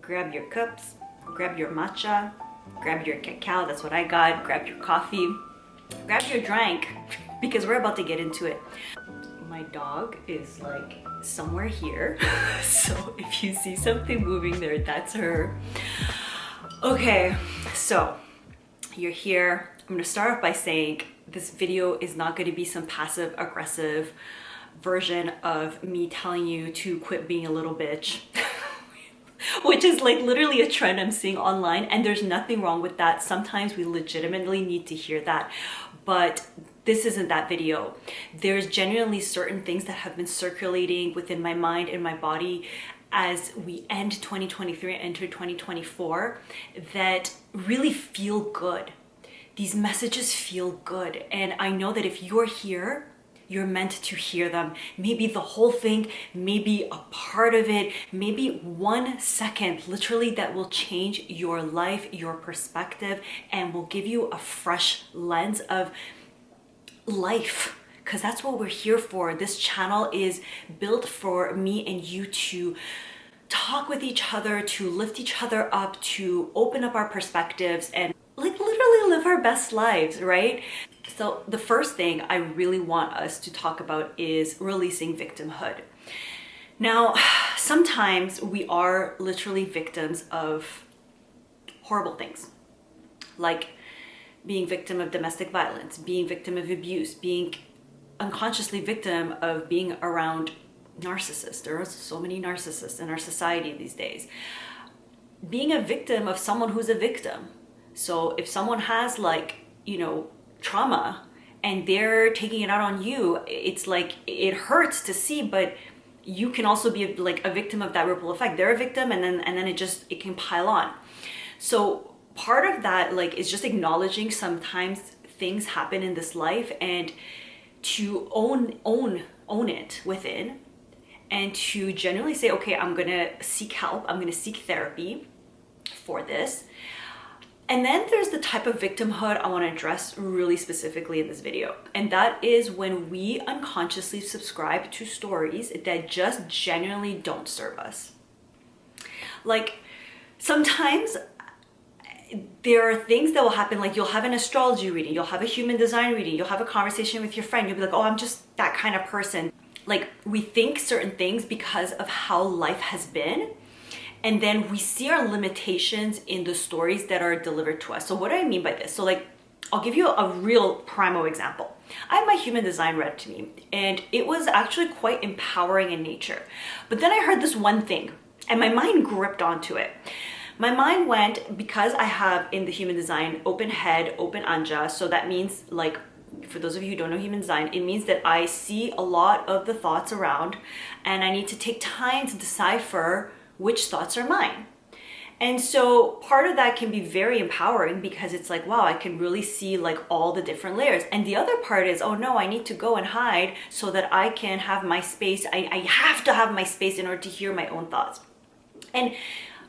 grab your cups, grab your matcha, grab your cacao, that's what I got, grab your coffee, grab your drink, because we're about to get into it. My dog is like somewhere here, so if you see something moving there, that's her. Okay, so you're here. I'm gonna start off by saying this video is not gonna be some passive aggressive version of me telling you to quit being a little bitch. Which is like literally a trend I'm seeing online, and there's nothing wrong with that. Sometimes we legitimately need to hear that, but this isn't that video. There's genuinely certain things that have been circulating within my mind and my body as we end 2023 and enter 2024 that really feel good. These messages feel good, and I know that if you're here, you're meant to hear them. Maybe the whole thing, maybe a part of it, maybe 1 second, literally, that will change your life, your perspective, and will give you a fresh lens of life. Because that's what we're here for. This channel is built for me and you to talk with each other, to lift each other up, to open up our perspectives, and like literally live our best lives, right? So the first thing I really want us to talk about is releasing victimhood. Now, sometimes we are literally victims of horrible things, like being victim of domestic violence, being victim of abuse, being unconsciously victim of being around narcissists. There are so many narcissists in our society these days. Being a victim of someone who's a victim. So if someone has trauma and they're taking it out on you, it's like it hurts to see, but you can also be like a victim of that ripple effect. They're a victim, and then it can pile on. So part of that is just acknowledging sometimes things happen in this life, and to own it within, and to genuinely say, okay, I'm gonna seek help, I'm gonna seek therapy for this. And then there's the type of victimhood I want to address really specifically in this video. And that is when we unconsciously subscribe to stories that just genuinely don't serve us. Like, sometimes there are things that will happen, like you'll have an astrology reading, you'll have a human design reading, you'll have a conversation with your friend, you'll be like, oh, I'm just that kind of person. Like, we think certain things because of how life has been, and then we see our limitations in the stories that are delivered to us. So what do I mean by this? So I'll give you a real primo example. I had my human design read to me, and it was actually quite empowering in nature. But then I heard this one thing, and my mind gripped onto it. My mind went, because I have in the human design open head, open anja, so that means, for those of you who don't know human design, it means that I see a lot of the thoughts around, and I need to take time to decipher which thoughts are mine. And so part of that can be very empowering, because it's like, wow, I can really see all the different layers. And the other part is, oh no, I need to go and hide so that I can have my space. I have to have my space in order to hear my own thoughts. And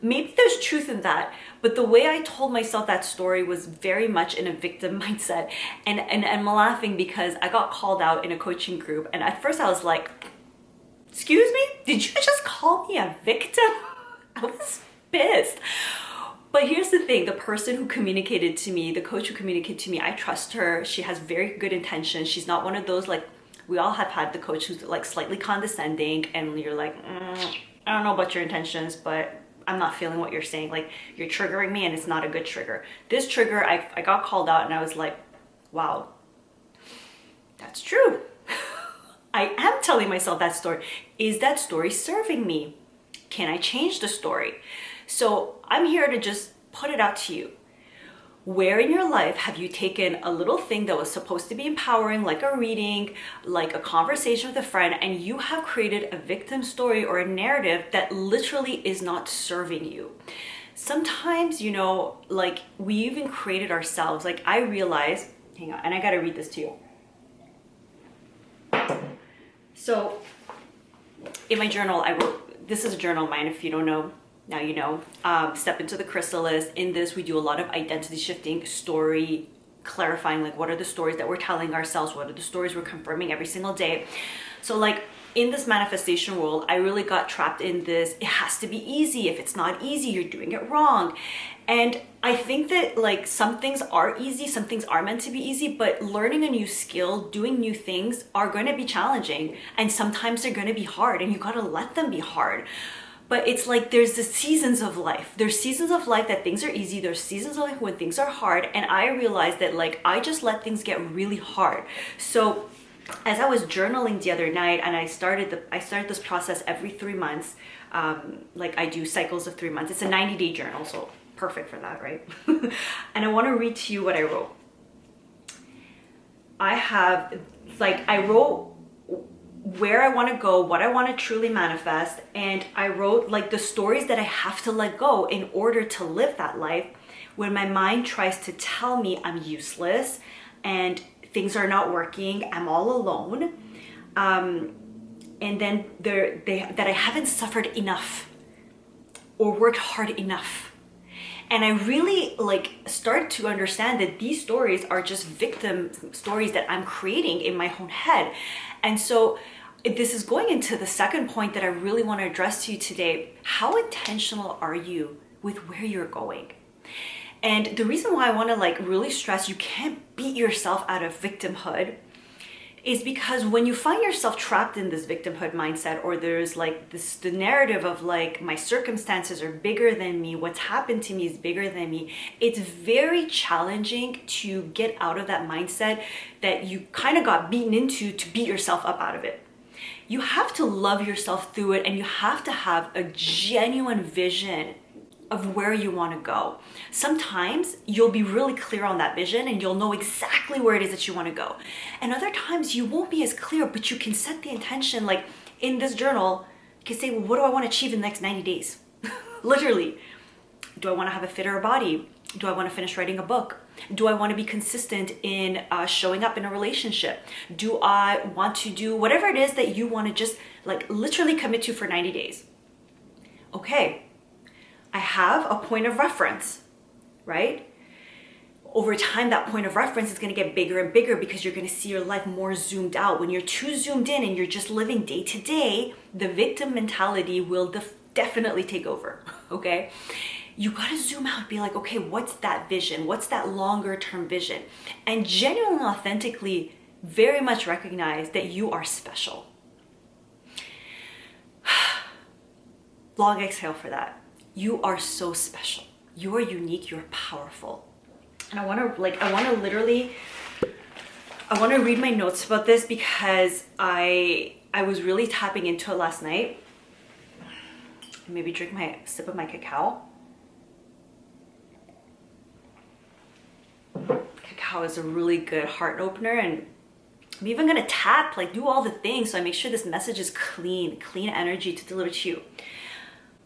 maybe there's truth in that, but the way I told myself that story was very much in a victim mindset. And I'm laughing because I got called out in a coaching group, and at first I was like, excuse me? Did you just call me a victim? I was pissed. But here's the thing, the person who communicated to me, the coach who communicated to me, I trust her. She has very good intentions. She's not one of those, we all have had the coach who's slightly condescending, and you're like, I don't know about your intentions, but I'm not feeling what you're saying. You're triggering me, and it's not a good trigger. This trigger, I got called out, and I was like, wow, that's true. I am telling myself that story. Is that story serving me? Can I change the story? So I'm here to just put it out to you. Where in your life have you taken a little thing that was supposed to be empowering, like a reading, like a conversation with a friend, and you have created a victim story or a narrative that literally is not serving you? Sometimes, we even created ourselves. I realize, hang on, and I gotta read this to you. So in my journal, I wrote, this is a journal of mine. If you don't know, now you know. Step into the chrysalis. In this, we do a lot of identity shifting, story clarifying, what are the stories that we're telling ourselves? What are the stories we're confirming every single day? So in this manifestation world, I really got trapped in this, it has to be easy. If it's not easy, you're doing it wrong. And I think that like some things are easy, some things are meant to be easy, but learning a new skill, doing new things are going to be challenging. And sometimes they're going to be hard, and you got to let them be hard. But it's like there's the seasons of life. There's seasons of life that things are easy. There's seasons of life when things are hard. And I realized that like I just let things get really hard. So as I was journaling the other night, and I started this process every 3 months. Like I do cycles of 3 months. It's a 90-day journal, so perfect for that, right? And I want to read to you what I wrote. I wrote where I want to go, what I want to truly manifest, and I wrote like the stories that I have to let go in order to live that life when my mind tries to tell me I'm useless and things are not working, I'm all alone, and then that I haven't suffered enough or worked hard enough. And I really like start to understand that these stories are just victim stories that I'm creating in my own head. And so this is going into the second point that I really want to address to you today. How intentional are you with where you're going? And the reason why I want to like really stress you can't beat yourself out of victimhood is because when you find yourself trapped in this victimhood mindset, or there's like the narrative of like my circumstances are bigger than me, what's happened to me is bigger than me, it's very challenging to get out of that mindset that you kind of got beaten into to beat yourself up out of it. You have to love yourself through it, and you have to have a genuine vision of where you want to go. Sometimes you'll be really clear on that vision and you'll know exactly where it is that you want to go. And other times you won't be as clear, but you can set the intention. Like in this journal, you can say, well, what do I want to achieve in the next 90 days? Literally, do I want to have a fitter body? Do I want to finish writing a book? Do I want to be consistent in showing up in a relationship? Do I want to do whatever it is that you want to just like literally commit to for 90 days? Okay. I have a point of reference, right? Over time, that point of reference is going to get bigger and bigger because you're going to see your life more zoomed out. When you're too zoomed in and you're just living day to day, the victim mentality will definitely take over, okay? You got to zoom out and be like, okay, what's that vision? What's that longer term vision? And genuinely, authentically, very much recognize that you are special. Long exhale for that. You are so special. You are unique. You're powerful. And I want to read my notes about this because I was really tapping into it last night. Maybe drink my sip of my cacao. Cacao is a really good heart opener, and I'm even gonna tap, like do all the things so I make sure this message is clean energy to deliver to you.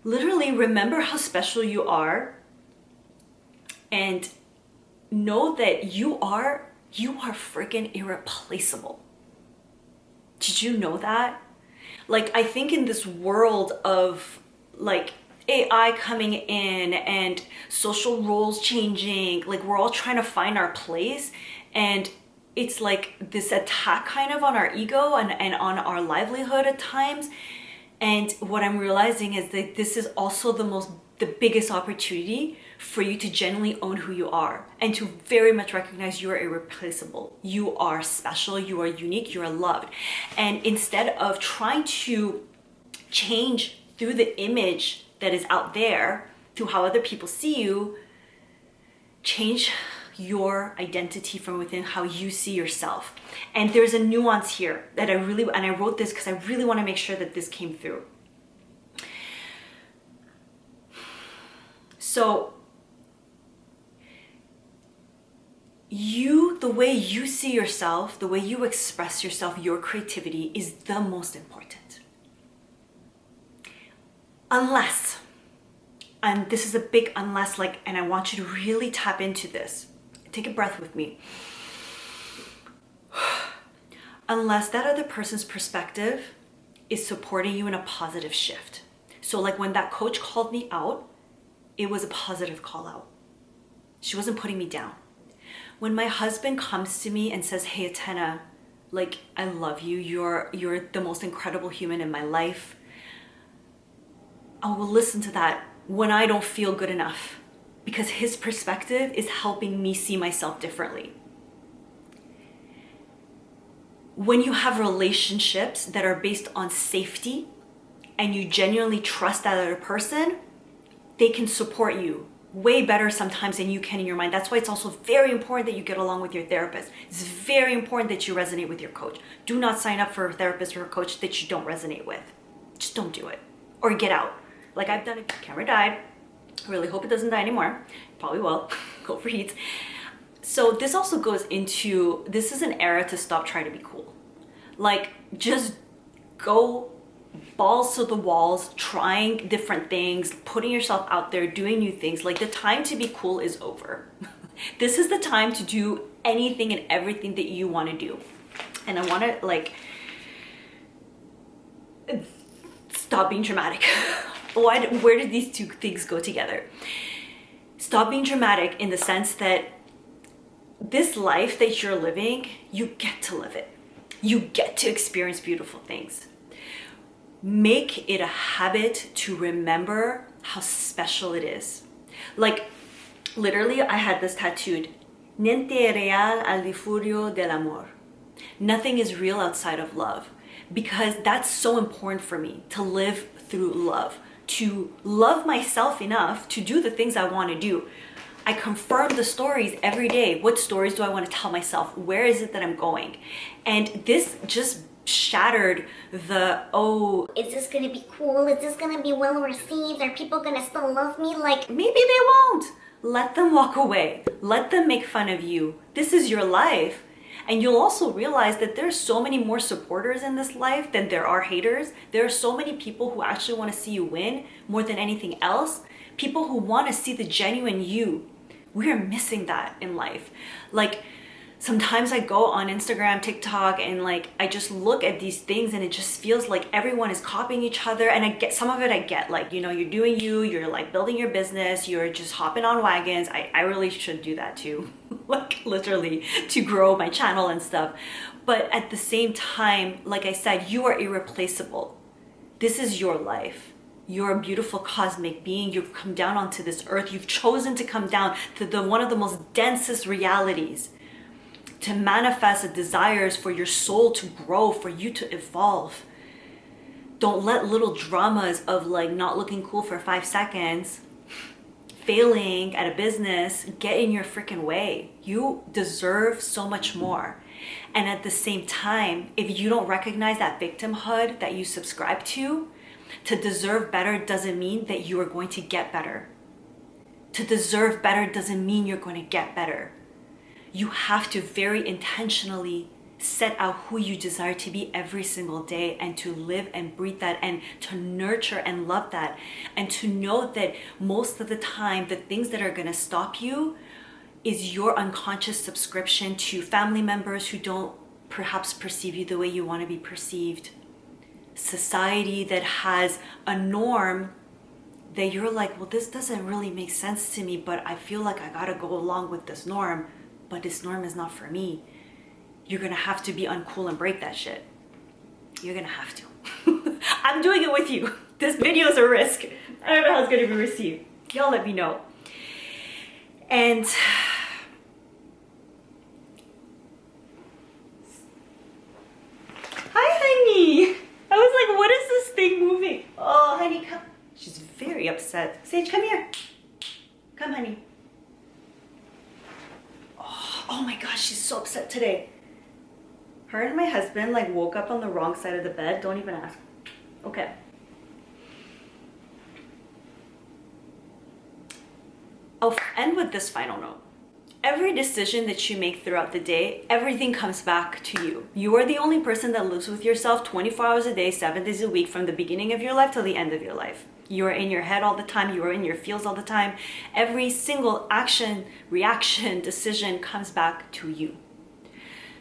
Literally remember how special you are and know that you are freaking irreplaceable. Did you know that? Like, I think in this world of like AI coming in and social roles changing, like we're all trying to find our place, and it's like this attack kind of on our ego and on our livelihood at times. And what I'm realizing is that this is also the biggest opportunity for you to genuinely own who you are and to very much recognize you are irreplaceable. You are special, you are unique, you are loved. And instead of trying to change through the image that is out there, through how other people see you, change your identity from within, how you see yourself. And there's a nuance here that I wrote this because I really want to make sure that this came through. So the way you see yourself, the way you express yourself, your creativity is the most important. Unless, and this is a big unless, and I want you to really tap into this. Take a breath with me. Unless that other person's perspective is supporting you in a positive shift. So like when that coach called me out, it was a positive call out. She wasn't putting me down. When my husband comes to me and says, hey, Atena, Like, I love you. You're the most incredible human in my life. I will listen to that when I don't feel good enough, because his perspective is helping me see myself differently. When you have relationships that are based on safety and you genuinely trust that other person, they can support you way better sometimes than you can in your mind. That's why it's also very important that you get along with your therapist. It's very important that you resonate with your coach. Do not sign up for a therapist or a coach that you don't resonate with. Just don't do it. Or get out. Like I've done it. Camera died. I really hope it doesn't die anymore. Probably will. Go for heat. So this also goes into, this is an era to stop trying to be cool. Like, just go balls to the walls, trying different things, putting yourself out there, doing new things. Like, the time to be cool is over. This is the time to do anything and everything that you want to do. And I want to, like, stop being dramatic. Where did these two things go together? Stop being dramatic in the sense that this life that you're living, you get to live it. You get to experience beautiful things. Make it a habit to remember how special it is. Like, literally, I had this tattooed. Niente è real al di fuori dell'amor. Nothing is real outside of love. Because that's so important for me, to live through love. To love myself enough to do the things I want to do. I confirm the stories every day. What stories do I want to tell myself? Where is it that I'm going? And this just shattered the, oh, is this gonna be cool? Is this gonna be well received? Are people gonna still love me? Like, maybe they won't. Let them walk away. Let them make fun of you. This is your life. And you'll also realize that there's so many more supporters in this life than there are haters. There are so many people who actually want to see you win more than anything else. People who want to see the genuine you. We are missing that in life. Like, sometimes I go on Instagram, TikTok, and like, I just look at these things and it just feels like everyone is copying each other. And I get some of it, I get, like, you know, you're doing you, you're like building your business, you're just hopping on wagons. I really should do that too, like literally, to grow my channel and stuff. But at the same time, like I said, you are irreplaceable. This is your life. You're a beautiful cosmic being. You've come down onto this earth. You've chosen to come down to one of the most densest realities, to manifest the desires for your soul to grow, for you to evolve. Don't let little dramas of like not looking cool for 5 seconds, failing at a business, get in your freaking way. You deserve so much more. And at the same time, if you don't recognize that victimhood that you subscribe to deserve better doesn't mean that you are going to get better. To deserve better doesn't mean you're going to get better. You have to very intentionally set out who you desire to be every single day, and to live and breathe that, and to nurture and love that, and to know that most of the time the things that are going to stop you is your unconscious subscription to family members who don't perhaps perceive you the way you want to be perceived. Society that has a norm that you're like, well, this doesn't really make sense to me, but I feel like I gotta go along with this norm, but this norm is not for me. You're gonna have to be uncool and break that shit. You're gonna have to. I'm doing it with you. This video is a risk. I don't know how it's gonna be received. Y'all let me know. And hi, honey. I was like, what is this thing moving? Oh, honey, come. She's very upset. Sage, come here. Come, honey. Oh my gosh, she's so upset today. Her and my husband like woke up on the wrong side of the bed. Don't even ask. Okay. I'll end with this final note. Every decision that you make throughout the day, everything comes back to you. You are the only person that lives with yourself 24 hours a day, 7 days a week, from the beginning of your life till the end of your life. You are in your head all the time. You are in your feels all the time. Every single action, reaction, decision comes back to you.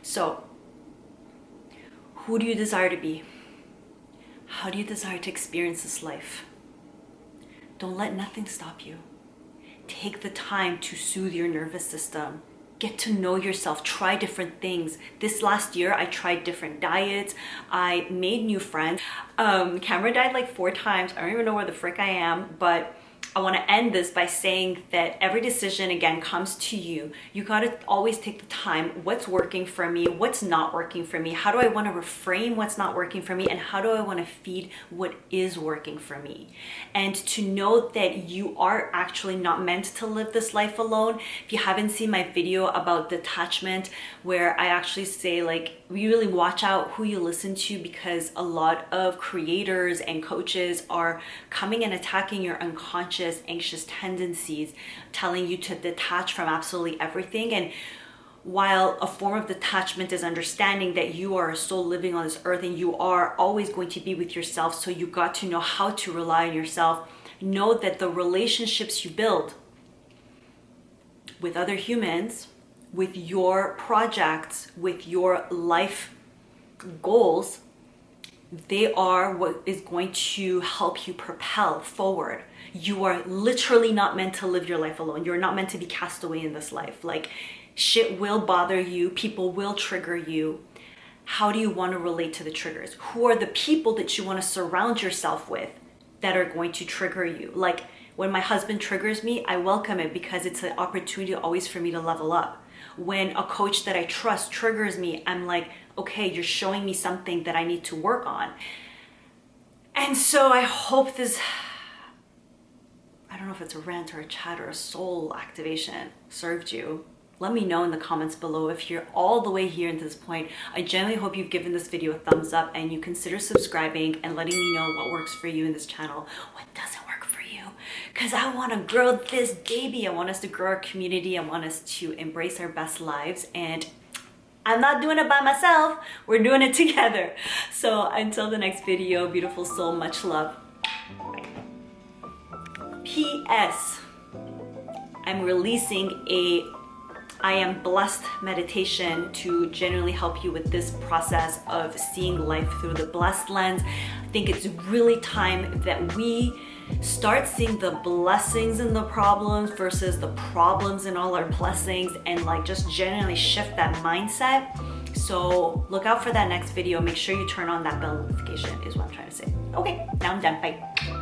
So, who do you desire to be? How do you desire to experience this life? Don't let nothing stop you. Take the time to soothe your nervous system. Get to know yourself, try different things. This last year, I tried different diets. I made new friends. Camera died like 4 times. I don't even know where the frick I am, but I want to end this by saying that every decision, again, comes to you. You got to always take the time. What's working for me? What's not working for me? How do I want to reframe what's not working for me? And how do I want to feed what is working for me? And to know that you are actually not meant to live this life alone. If you haven't seen my video about detachment, where I actually say, like, really watch out who you listen to, because a lot of creators and coaches are coming and attacking your unconscious anxious tendencies, telling you to detach from absolutely everything. And while a form of detachment is understanding that you are a soul living on this earth and you are always going to be with yourself, so you got to know how to rely on yourself. Know that the relationships you build with other humans, with your projects, with your life goals, they are what is going to help you propel forward. You are literally not meant to live your life alone. You're not meant to be cast away in this life. Like, shit will bother you. People will trigger you. How do you want to relate to the triggers? Who are the people that you want to surround yourself with that are going to trigger you? Like, when my husband triggers me, I welcome it, because it's an opportunity always for me to level up. When a coach that I trust triggers me, I'm like, okay, you're showing me something that I need to work on. And so I hope this, I don't know if it's a rant or a chat or a soul activation, served you. Let me know in the comments below if you're all the way here to this point. I genuinely hope you've given this video a thumbs up and you consider subscribing and letting me know what works for you in this channel, what doesn't work for you. Because I want to grow this baby. I want us to grow our community. I want us to embrace our best lives. And I'm not doing it by myself. We're doing it together. So until the next video, beautiful soul, much love. Bye. P.S. I'm releasing a I am blessed meditation to genuinely help you with this process of seeing life through the blessed lens. I think it's really time that we start seeing the blessings in the problems versus the problems in all our blessings, and like just genuinely shift that mindset. So look out for that next video. Make sure you turn on that bell notification is what I'm trying to say. Okay, now I'm done. Bye.